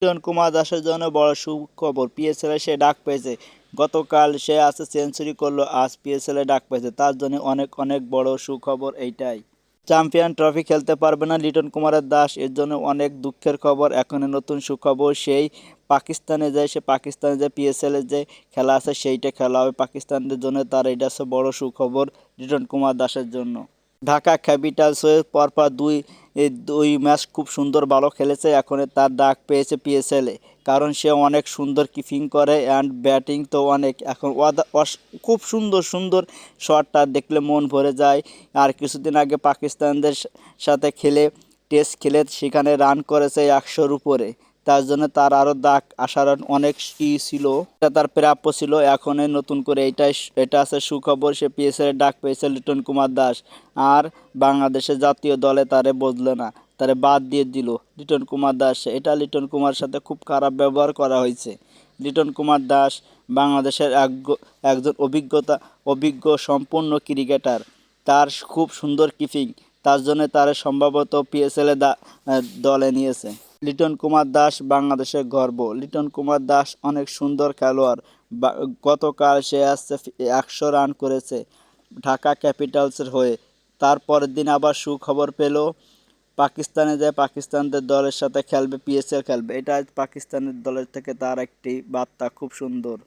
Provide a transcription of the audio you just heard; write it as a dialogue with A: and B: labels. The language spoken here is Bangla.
A: লিটন কুমার দাসের জন্য বড় সুখবর, পিএসএল এ সে ডাক পেয়েছে। গতকাল সে আছে সেঞ্চুরি করলো, আজ পিএসএল এ ডাক পেয়েছে, তার জন্য অনেক অনেক বড় সুখবর এইটাই। চ্যাম্পিয়ন ট্রফি খেলতে পারবে না লিটন কুমার দাস, এর জন্য অনেক দুঃখের খবর। এখন নতুন সুখবর, সেই পাকিস্তানে যায় পিএসএল এর যে খেলা আছে সেইটা খেলা হবে পাকিস্তানদের জন্য, তার এটা হচ্ছে বড় সুখবর লিটন কুমার দাসের জন্য। ঢাকা ক্যাপিটালস হয়ে পরপর দুই ম্যাচ খুব সুন্দর ভালো খেলেছে, এখন তার ডাক পেয়েছে পিএসএলে, কারণ সে অনেক সুন্দর কিপিং করে অ্যান্ড ব্যাটিং তো অনেক, এখন খুব সুন্দর সুন্দর শটটা দেখলে মন ভরে যায়। আর কিছুদিন আগে পাকিস্তানদের সাথে টেস্ট খেলে সেখানে রান করেছে 100-র উপরে, তার জন্য তার আরও ডাক আসার অনেক ছিল, এটা তার প্রাপ্য ছিল। এখন নতুন করে এটা আছে সুখবর, সে পিএসএল ডাক পেয়েছে লিটন কুমার দাস। আর বাংলাদেশের জাতীয় দলে তারে বদলে না, তারে বাদ দিয়ে দিল লিটন কুমার দাস, এটা লিটন কুমার সাথে খুব খারাপ ব্যবহার করা হয়েছে। লিটন কুমার দাস বাংলাদেশের একজন অভিজ্ঞ সম্পূর্ণ ক্রিকেটার, তার খুব সুন্দর কিপিং, তার জন্য তার সম্ভবত পিএসএল দলে নিয়েছে। লিটন কুমার দাস বাংলাদেশের গর্ব, লিটন কুমার দাস অনেক সুন্দর খেলোয়াড়। গতকাল সে আসছে 100 রান করেছে ঢাকা ক্যাপিটালসের হয়ে, তারপরের দিন আবার সুখবর পেল পাকিস্তানে যায় পাকিস্তানদের দলের সাথে খেলবে, পিএসএল খেলবে, এটা পাকিস্তানের দলের থেকে তার একটি বার্তা, খুব সুন্দর।